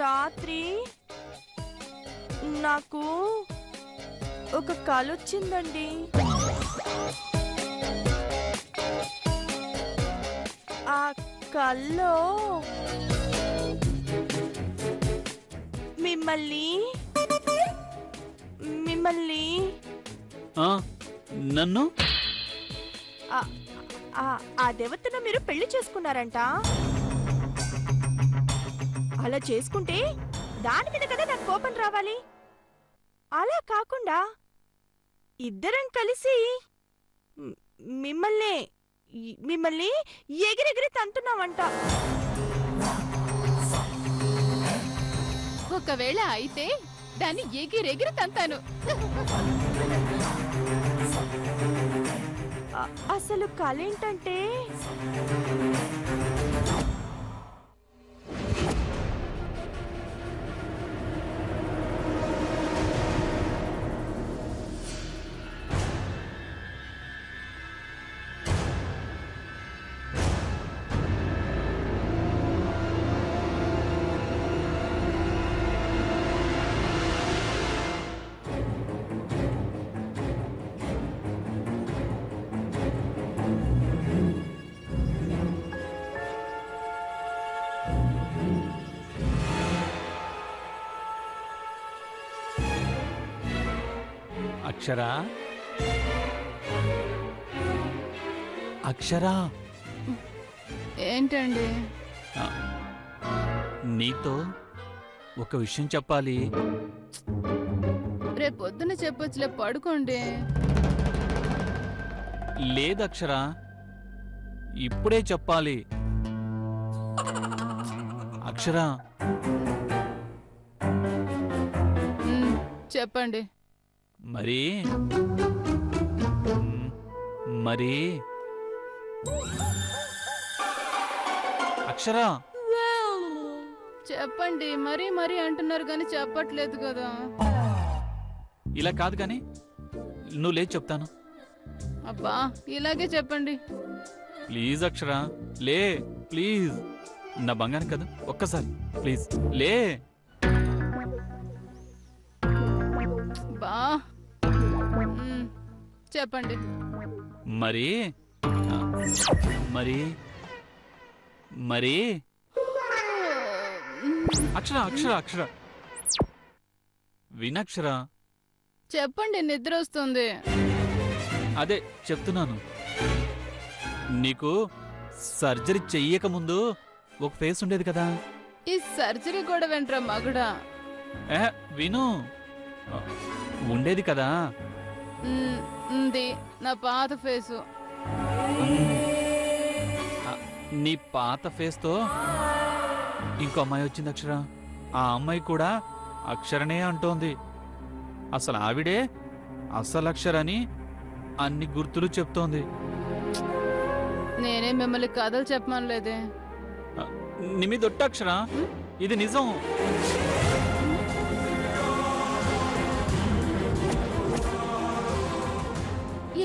రాత్రి నాకు ఒక కల వచ్చిందండి. ఆ కల్లో మిమ్మల్ని మిమ్మల్ని నన్ను ఆ దేవతను మీరు పెళ్లి చేసుకున్నారంట. అలా చేసుకుంటే దాని మీద కదా నాకు కోపం రావాలి. అలా కాకుండా ఇద్దరం కలిసి మిమ్మల్ని మిమ్మల్ని ఎగిరెగిరి తంతున్నామంట. ఒకవేళ అయితే దాన్ని ఎగిరెగిరి తంతాను. అసలు కళ ఏంటంటే అక్షరా, అక్షరా, ఏంటండి? నీతో ఒక విషయం చెప్పాలి. రేపొద్దున చెప్పొచ్చులే, పడుకోండి. లేదు అక్షరా, ఇప్పుడే చెప్పాలి. అక్షరా, చెప్పండి. మరి మరి అక్షరా, చెప్పండి. మరీ మరీ అంటున్నారు కానీ చెప్పట్లేదు కదా. ఇలా కాదు కానీ నువ్వు లేదు చెప్తాను. అబ్బా, ఇలాగే చెప్పండి ప్లీజ్ అక్షరా, లే ప్లీజ్. నా బంగారం కదా, ఒక్కసారి ప్లీజ్ లే. బా, చెప్పండి. మరి మరి మరి అక్షర అక్షర అక్షర వినక్షరా, చెప్పండి. నిద్ర వస్తుంది. అదే చెప్తున్నాను. నీకు సర్జరీ చెయ్యక ముందు ఒక ఫేస్ ఉండేది కదా. ఈ సర్జరీ కూడా వెంట్రా మగుడా. విను, ఉండేది కదా. ఉంది, నా పాత ఫేసు. నీ పాత ఫేస్తో ఇంకో అమ్మాయి వచ్చింది అక్షర. ఆ అమ్మాయి కూడా అక్షరనే అంటోంది. అసలు ఆవిడే అసలు అక్షరని అన్ని గుర్తులు చెప్తోంది. నేనే మిమ్మల్ని కథలు చెప్పమనలేదే. నిమిదొట్టు అక్షర, ఇది నిజం.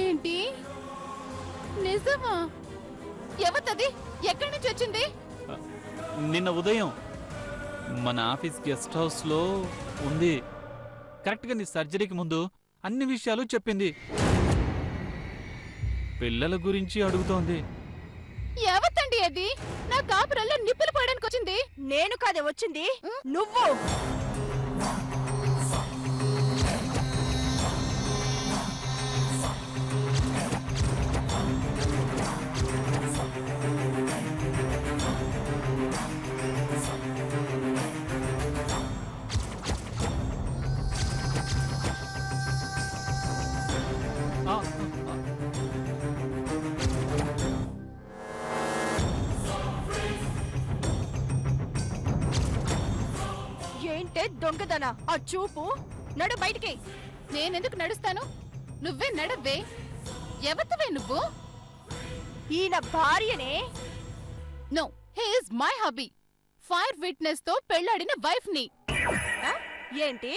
ఏంటి నిజమా? ఎవతది? ఎక్కడి నుంచి వచ్చింది? నిన్న ఉదయం మన ఆఫీస్ గెస్ట్ హౌస్ లో ఉంది. కరెక్ట్ గా నీ సర్జరీకి ముందు అన్ని విషయాలు చెప్పింది. పిల్లల గురించి అడుగుతోంది. ఎవతండి అది? నా కాపురంలో నిప్పులు పోయడానికి వచ్చింది. నేను కాదే వచ్చింది, నువ్వు. ఏంటే దొంగదనా ఆ చూపు? నడు బయటికి. నేనెందుకు నడుస్తాను? నువ్వే నడవ్వే. ఎవతవే నువ్వు? ఈయన భార్యనే. No, he is my hubby. Fire witness తో పెళ్లాడిన వైఫ్ ని. ఏంటి?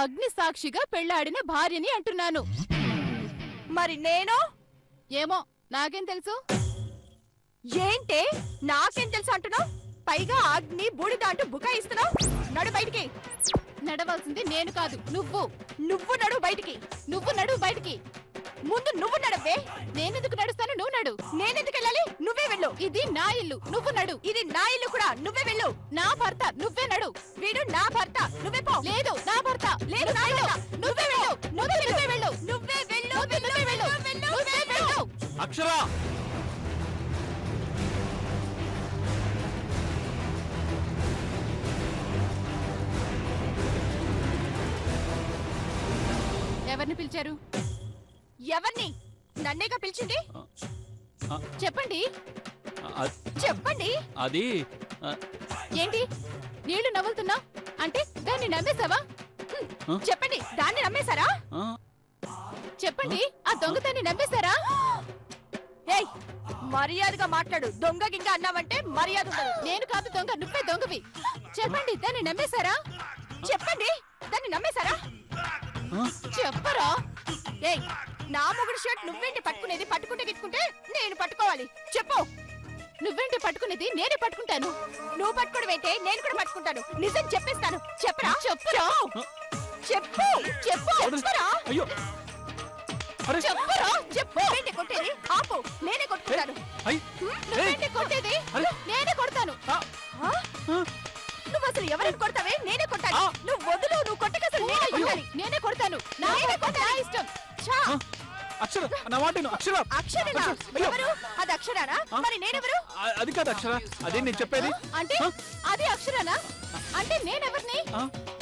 అగ్ని సాక్షిగా పెళ్లాడిన భార్యని అంటున్నాను. మరి నేను? ఏమో, నాకేం తెలుసు? ఏంటే నాకేం తెలుసు అంటున్నావు? పైగా అగ్ని బూడిద అంటూ బుకాయిస్తున్నావు. నడు బయటికి. నడవాల్సింది నేను కాదు, నువ్వు. నువ్వు నడు బయటికి. నువ్వు నడు బయటికి. ముందు నువ్వు నడవే. నేనెందుకు నడుస్తాను, నువ్వు నడు. నేనెందుకు వెళ్ళాలి? నువ్వే వెళ్ళు. ఇది నా ఇల్లు, నువ్వు నడు. ఇది నా ఇల్లు కూడా, నువ్వే వెళ్ళు. నా భర్త, నువ్వే నడు. వీడు నా భర్త, నువ్వే పో. లేదు, నా భర్త. లేదు, నా భర్త. నువ్వే వెళ్ళు. నువ్వే వెళ్ళు. నువ్వే వెళ్ళు. నువ్వే వెళ్ళు. నువ్వే వెళ్ళు. అక్షర! ఎవరిని పిలిచారు? ఎవరిని? నన్నేగా పిలిచింది. చెప్పండి. చెప్పండి. అది ఏంటి నీళ్లు నవ్వులుతున్నా? అంటే దాన్ని నమ్మేశావా? చెప్పండి, దాన్ని నమ్మేశారా? చెప్పండి, ఆ దొంగతాన్ని నమ్మేశారా? ఏయ్, మర్యాదగా మాట్లాడు. దొంగ గింగ అన్నావంటే మర్యాద ఉండదు. నేను కాదు దొంగ, నువ్వే దొంగవి. చెప్పండి, దాన్ని నమ్మేశారా? చెప్పండి, దాన్ని నమ్మేశారా? చెప్పరా? ఏయ్, నా మొగుడు షర్ట్ నువ్వేంటి పట్టుకునేది? పట్టుకుంటే గిట్టుకుంటే నేను పట్టుకోవాలి. చెప్పు. నువ్వేంటి పట్టుకునేది? నేనే పట్టుకుంటాను. నువ్వు పట్టుకోవడం ఏంటే? నేను కూడా పట్టుకుంటాను. నిజం చెప్పేస్తాను. చెప్పరా? చెప్పురా. చెప్పు. చెప్పు. చెప్పరా? అయ్యో! అరే! చెప్పరా? చెప్పు. నువ్వేంటి కొట్టేది? ఆపు. నేనే కొట్టుకుంటాను. అయ్! నువ్వేంటి కొట్టేది? అరే! నేనే కొడతాను. ఆ? నువ్వు అసలు ఎవరిని కొడతావే? నేనే కొట్టాలి. నువ్వు వదులు. నువ్వు కొట్టక అసలు నేనే కొట్టాలి. నేనే కొడతాను. నేనే కొట్టాలి. నా ఇష్టం. ఛా! అక్షర! నా మాట విను, అక్షర! అక్షరేనా? అయ్యో! ఎవరు? అది అక్షరానా? మరి నేనెవరు? అది కాదు అక్షర, అదే నేను చెప్పేది. అంటే అది అక్షరానా? అంటే నేనెవరిని?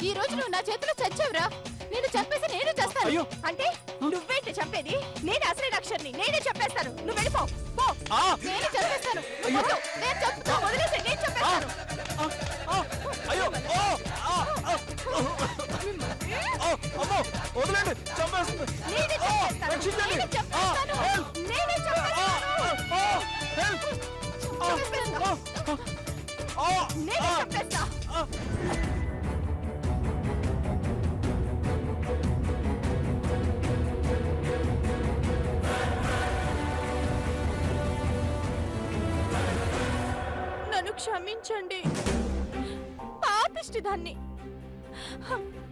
ఈ రోజు నువ్వు నా చేతిలో చచ్చావురా. నేను చంపేసి నేను చేస్తాను. అయ్యో! అంటే నువ్వేంటి చంపేది? నేను అసలైన అక్షర్ని. నేనే చెప్పేస్తాను. నువ్వు వెళ్ళిపో. పో. నేను చంపేస్తాను. నువ్వు వద్దు. నేను చంపుతా. వదిలేసి నేను చెప్పేస్తాను. అయ్యో! అమ్మో! వదలండి, చంపేస్తుంది. నేనే చెప్పేస్తాను. రక్షించండి. నేనే చెప్పేస్తాను. నేనే చెప్పేస్తాను. నేనే చెప్పేస్తా. నన్ను క్షమించండి. పాపిష్టి దాన్ని.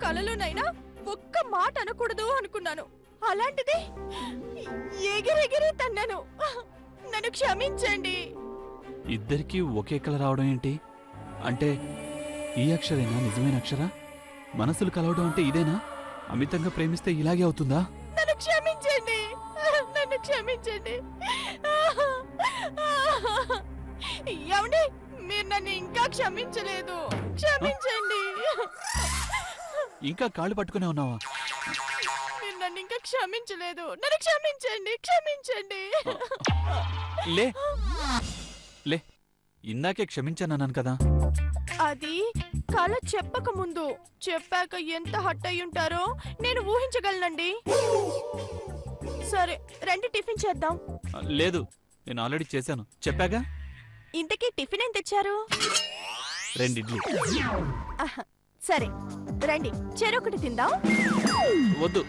కలలోనైనా ఒక్క మాట అనకూడదు అనుకున్నాను. అలాంటిది ఎగిరెగిరి తన్నాను. నన్ను క్షమించండి. ఇద్దరికి ఒకే కలర్ రావడం ఏంటి? అంటే ఈ అక్షరేనా నిజమైన అక్షర? మనసులు కలవడం అంటే ఇదేనా? అమితంగా ప్రేమిస్తే ఇలాగే అవుతుందా? నన్ను క్షమించండి. నన్ను క్షమించండి. ఏమండి, మీరు నన్ను ఇంకా క్షమించలేదు. క్షమించండి. ఇంకా కాళ్ళు పట్టుకునే ఉన్నావా? మీరు నన్ను ఇంకా క్షమించలేదు. నన్ను క్షమించండి. క్షమించండి. లే లే, ఇందాకే క్షమించానన్నాను కదా. అది కళ చెప్పక ముందు. చెప్పాక ఎంత హట్ అయి ఉంటారో నేను ఊహించగలనండి. సరే, రండి టిఫిన్ చేద్దాం. లేదు, నేను ఆల్రెడీ చేశాను. చెప్పాగా. ఇంతకీ టిఫిన్ ఏం తెచ్చారు? 2 ఇడ్లీ. ఆహా, సరే రండి, చెరొకటి తిందాం. వద్దు,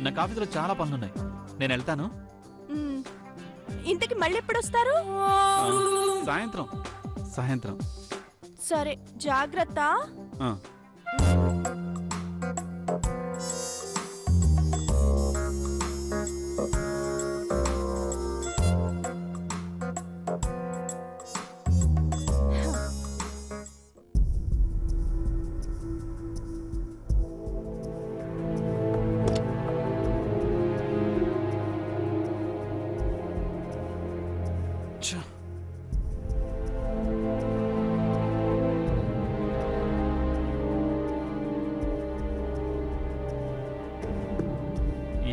నాకు ఆఫీసులో చాలా పనులున్నాయి. నేను వెళ్తాను. మ్, ఇంతకీ మళ్ళీ ఎప్పుడొస్తారు? సాయంత్రం. సాయంత్రం. సరే, జాగ్రత్త. ఆ. ఛ!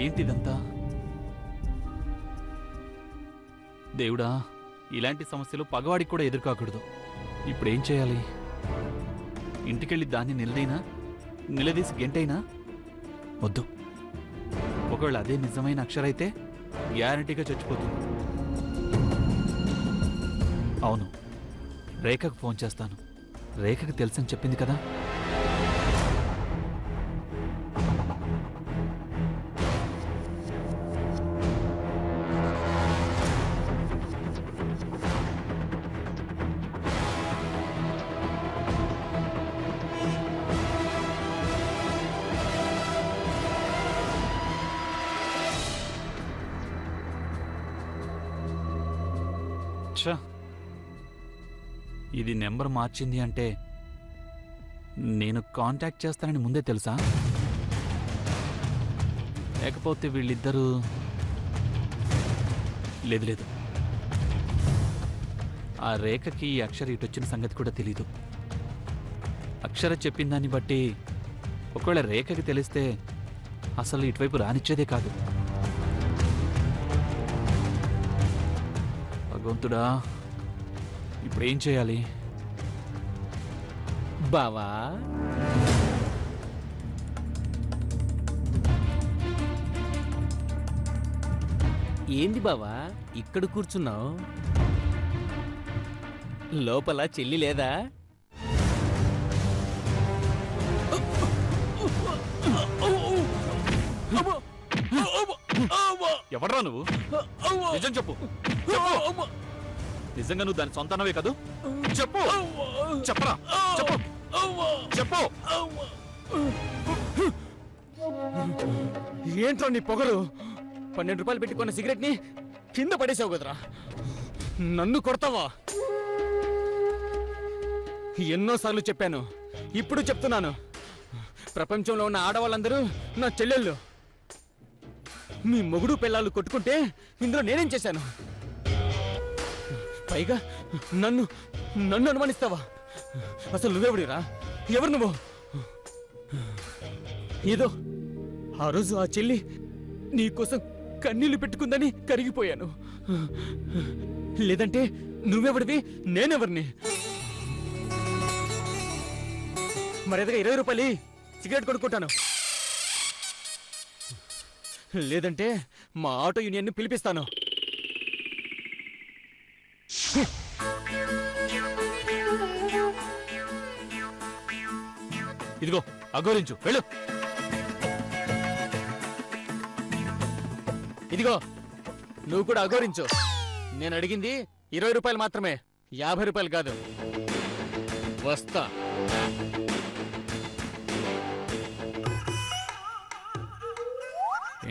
ఏంటిదంతా? దేవుడా, ఇలాంటి సమస్యలు పగవాడికి కూడా ఎదుర్కోకూడదు. ఇప్పుడేం చేయాలి? ఇంటికెళ్ళి దాన్ని నిలదీసి గెంటైనా? వద్దు. ఒకవేళ అదే నిజమైన అక్షరైతే గ్యారంటీగా చచ్చిపోతుంది. అవును, రేఖకు ఫోన్ చేస్తాను. రేఖకు తెలుసని చెప్పింది కదా. ఛ! ఇది నెంబర్ మార్చింది అంటే నేను కాంటాక్ట్ చేస్తానని ముందే తెలుసా? లేకపోతే వీళ్ళిద్దరూ లేదు లేదు, ఆ రేఖకి ఈ అక్షర ఇటొచ్చిన సంగతి కూడా తెలీదు. అక్షర చెప్పిన దాన్ని బట్టి ఒకవేళ రేఖకి తెలిస్తే అసలు ఇటువైపు రానిచ్చేదే కాదు. భగవంతుడా, ఇప్పుడు ఏం చేయాలి? బావా, ఏంది బావా ఇక్కడ కూర్చున్నావు? లోపల చెల్లి లేదా? ఎవడ్రా నువ్వు? నిజం చెప్పు. చెప్పు. నిజంగా నువ్వు దాని సొంతనవే కదూ? చెప్పు. చెప్పరా? చెప్పు. చెప్పు. ఏంట్రా నీ పొగరు? 12 రూపాయలు పెట్టి కొన్న సిగరెట్ ని కింద పడేసావు కదరా. నన్ను కొడతావా? ఎన్నోసార్లు చెప్పాను, ఇప్పుడు చెప్తున్నాను. ప్రపంచంలో ఉన్న ఆడవాళ్ళందరూ నా చెల్లెళ్ళు. మీ మొగుడు పిల్లలు కొట్టుకుంటే ఇందులో నేనేం చేశాను? పైగా నన్ను నన్ను అనుమానిస్తావా? అసలు నువ్వెవడిరా? ఎవరు నువ్వు? ఏదో ఆ రోజు ఆ చెల్లి నీకోసం కన్నీళ్లు పెట్టుకుందని కరిగిపోయాను. లేదంటే నువ్వెవడివి, నేనెవరిని? మరేదగా 20 రూపాయలు సిగరెట్ కొనుక్కుంటాను. లేదంటే మా ఆటో యూనియన్ పిలిపిస్తాను. ఇదిగో అఘోరించు, వెళ్ళు. ఇదిగో నువ్వు కూడా అఘోరించు. నేను అడిగింది 20 రూపాయలు మాత్రమే, 50 రూపాయలు కాదు. వస్తా.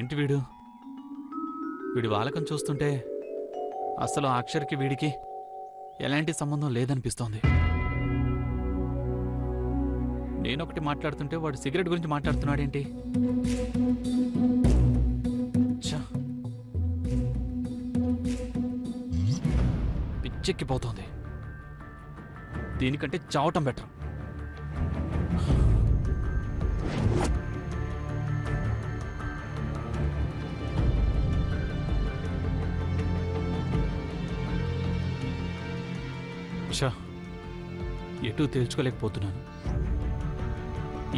ఏంటి వీడి వాలకం చూస్తుంటే అసలు ఆ అక్షర్కి వీడికి ఎలాంటి సంబంధం లేదనిపిస్తోంది. నేనొకటి మాట్లాడుతుంటే వాడు సిగరెట్ గురించి మాట్లాడుతున్నాడేంటి? ఛ! పిచ్చెక్కిపోతోంది. దీనికంటే చావటం బెటర్. ఎటూ తేల్చుకోలేకపోతున్నాను.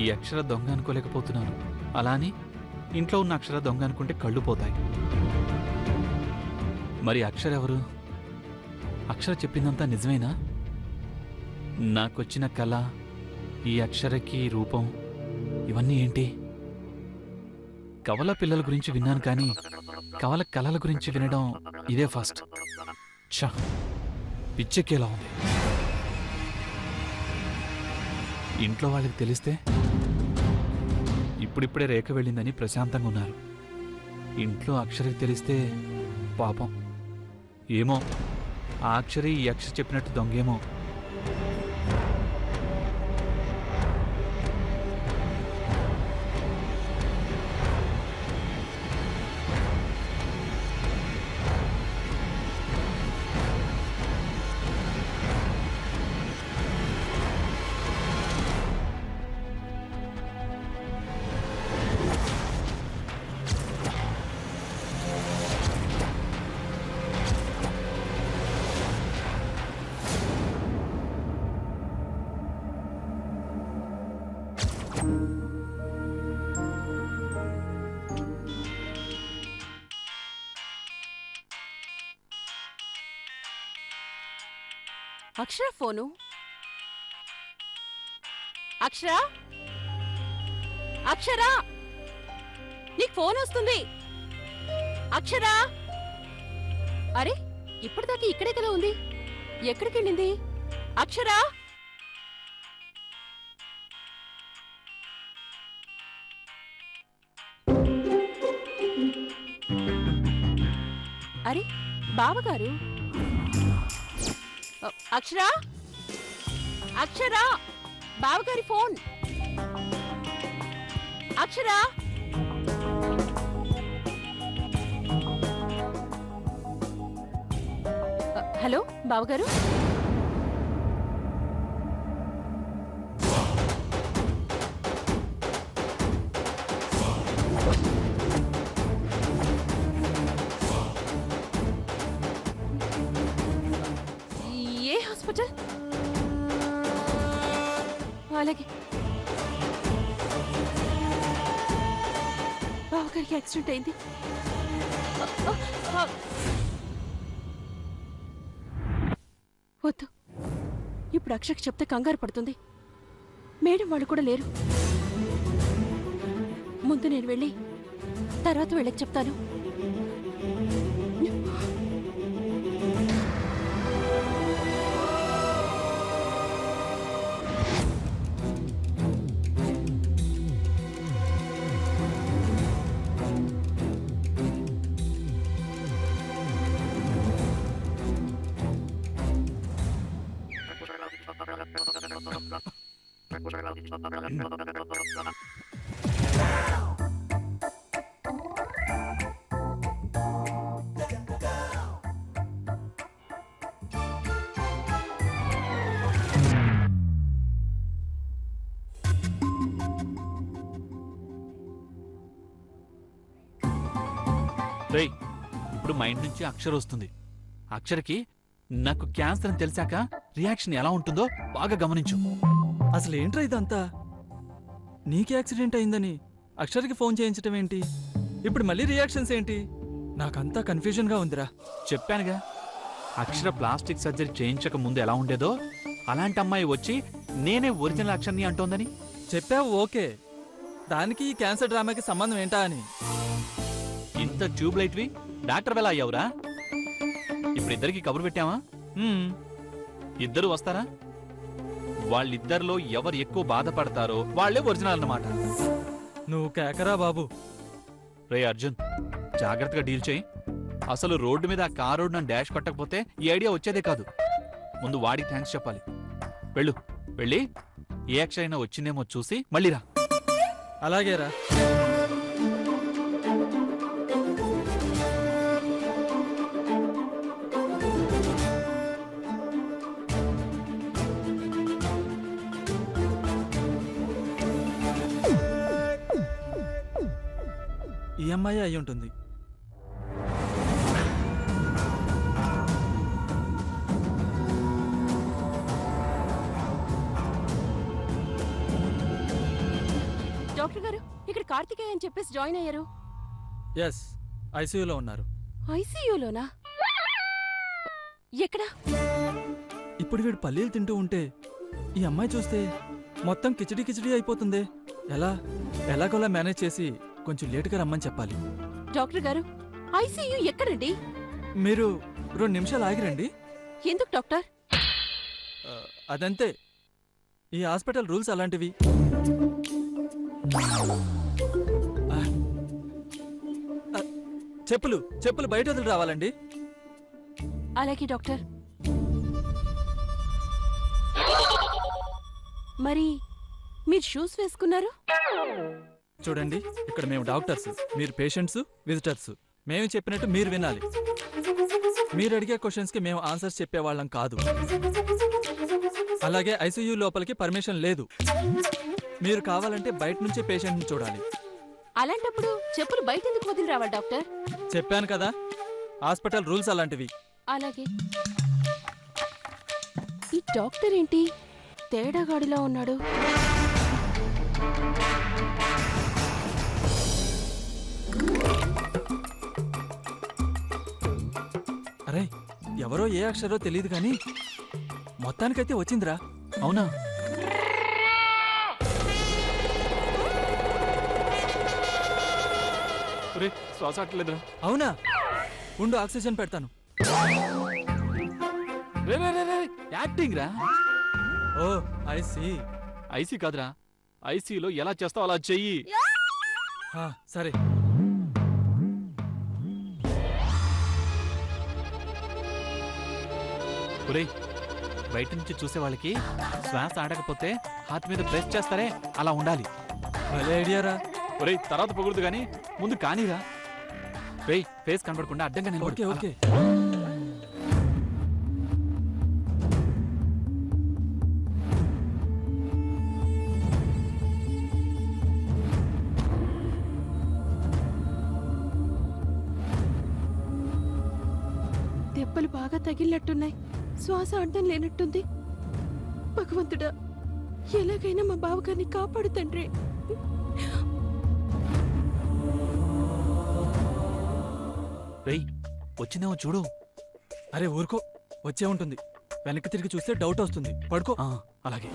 ఈ అక్షర దొంగ అనుకోలేకపోతున్నాను. అలాని ఇంట్లో ఉన్న అక్షర దొంగ అనుకుంటే కళ్ళు పోతాయి. మరి అక్షర ఎవరు? అక్షర చెప్పిందంతా నిజమేనా? నాకొచ్చిన కళ, ఈ అక్షరకి రూపం, ఇవన్నీ ఏంటి? కవల పిల్లల గురించి విన్నాను కానీ కవల కళల గురించి వినడం ఇదే ఫస్ట్. ఛ! పిచ్చెక్కేలా ఉంది. ఇంట్లో వాళ్ళకి తెలిస్తే ఇప్పుడిప్పుడే రేఖ వెళ్ళిందని ప్రశాంతంగా ఉన్నారు. ఇంట్లో అక్షరికి తెలిస్తే పాపం. ఏమో, ఆ అక్షరి ఈ అక్షర చెప్పినట్టు దొంగేమో. అక్షర ఫోను. అక్షర, అక్షర, నీకు ఫోన్ వస్తుంది. అక్షర! అరే, ఇప్పటిదాకా ఇక్కడే కదా ఉంది. ఎక్కడికి వెళ్ళింది? అక్షర! అరే, బావగారు. అక్షరా అక్షరా బావగారి ఫోన్. అక్షరా హలో బావగారు. ఏ హాస్పిటల్? అలాగే బావగారికి యాక్సిడెంట్ అయింది. వద్దు, ఇప్పుడు అక్షకి చెప్తే కంగారు పడుతుంది. మేడం వాళ్ళు కూడా లేరు. ముందు నేను వెళ్ళి తర్వాత వెళ్ళకి చెప్తాను. రేయ్, ఇప్పుడు మైండ్ నుంచి అక్షర వస్తుంది. అక్షరకి నాకు క్యాన్సర్ అని తెలిసాక రియాక్షన్ ఎలా ఉంటుందో బాగా గమనించు. అసలు ఏంట్రా ఇదంతా? నీకు యాక్సిడెంట్ అయిందని అక్షర్కి ఫోన్ చేయించటం ఏంటి? ఇప్పుడు మళ్ళీ రియాక్షన్స్ ఏంటి? నాకంతా కన్ఫ్యూజన్గా ఉందిరా. చెప్పానుగా, అక్షర ప్లాస్టిక్ సర్జరీ చేయించక ముందు ఎలా ఉండేదో అలాంటి అమ్మాయి వచ్చి నేనే ఒరిజినల్ అక్షర్ని అంటోందని. చెప్పావు ఓకే, దానికి ఈ క్యాన్సర్ డ్రామాకి సంబంధం ఏంటా అని. ఇంత ట్యూబ్ లైట్వి డాక్టర్ వేళ అయ్యావురా. ఇప్పుడు ఇద్దరికి కబురు పెట్టావా? హ్మ్, ఇద్దరు వస్తారా? వాళ్ళిద్దరిలో ఎవరు ఎక్కువ బాధపడతారో వాళ్లే ఒరిజినల్ అన్నమాట. నువ్వు కేకరా బాబు. రే అర్జున్, జాగ్రత్తగా డీల్ చేయి. అసలు రోడ్డు మీద ఆ కారోడు నన్ను డాష్ కొట్టకపోతే ఈ ఐడియా వచ్చేదే కాదు. ముందు వాడికి థ్యాంక్స్ చెప్పాలి. వెళ్ళు, వెళ్ళి ఏ అక్షరైనా వచ్చిందేమో చూసి మళ్ళీ రా. అలాగేరా. ఈ అమ్మాయి అయి ఉంటుంది. డాక్టర్ గారు, ఇక్కడ కార్తికేయ అని చెప్పేసి జాయిన్ అయ్యారు. ఎస్, ఐసీయూలో ఉన్నారు. ఐసీయూలోనా? ఎక్కడ? ఇప్పుడు వీడు పల్లీలు తింటూ ఉంటే ఈ అమ్మాయి చూస్తే మొత్తం కిచిడి కిచిడి అయిపోతుంది. ఎలాగోలా మేనేజ్ చేసి కొంచెం లేటుగా రమ్మని చెప్పాలి. డాక్టర్ గారు, ఐసీయూ ఎక్కడండి? మీరు 2 నిమిషాలు ఆగిరండి. ఎందుకు డాక్టర్? అదంతే, ఈ హాస్పిటల్ రూల్స్ అలాంటివి. ఆ, ఆ, చెప్పులు బయట వదిలి రావాలండి. అలాగే డాక్టర్. మరి మీరు షూస్ వేసుకున్నారు? చూడండి, ఇక్కడ మేము డాక్టర్స్, మీరు పేషెంట్స్, విజిటర్స్. మేము చెప్పినట్టు మీరు వినాలి. మీరు అడిగే క్వశ్చన్స్కి మేము ఆన్సర్స్ చెప్పేవాళ్ళం కాదు. అలాగే ఐసీయూ లోపలికి పర్మిషన్ లేదు. మీరు కావాలంటే బయట నుంచే పేషెంట్ని చూడాలి. అలాంటప్పుడు చెప్పులు బయట ఎందుకు వదిలి రావాలి డాక్టర్? చెప్పాను కదా, హాస్పిటల్ రూల్స్ అలాంటివి. అలాగే. ఈ డాక్టర్ ఏంటి తేడాగాడిలా ఉన్నాడు? అరే, ఎవరో ఏ అక్షరో తెలియదు కానీ మొత్తానికైతే వచ్చిందిరా. అవునా? ఒరే, శ్వాస అట్లేదురా. అవునా? ఉండు, ఆక్సిజన్ పెడతాను. రే రే రే రే, యాక్టింగ్ రా. ఓ ఐ సీ. ఐసీ కాదురా, ఐసీలో ఎలా చేస్తావు అలా చెయ్యి. సరే. ఒరేయ్, బయట నుంచి చూసే వాళ్ళకి శ్వాస ఆడకపోతే హార్ట్ మీద ప్రెస్ చేస్తారే అలా ఉండాలి. భలే ఐడియారా. ఒరేయ్ తర్వాత పొగుడుదు గానీ ముందు కానీరా. రేయ్ ఫేస్ కనపడకుండా అడ్డంగా ఓకే నిలబడు. ఓకే. దెబ్బలు బాగా తగిలినట్టున్నాయి. శ్వాస అడ్డం లేనట్టుంది. భగవంతుడా, ఎలాగైనా మా బావగారిని కాపాడు తండ్రి. రేయ్ వచ్చిందేమో చూడు. అరే ఊరుకో, వచ్చే ఉంటుంది. వెనక్కి తిరిగి చూస్తే డౌట్ వస్తుంది. పడుకో. అలాగే.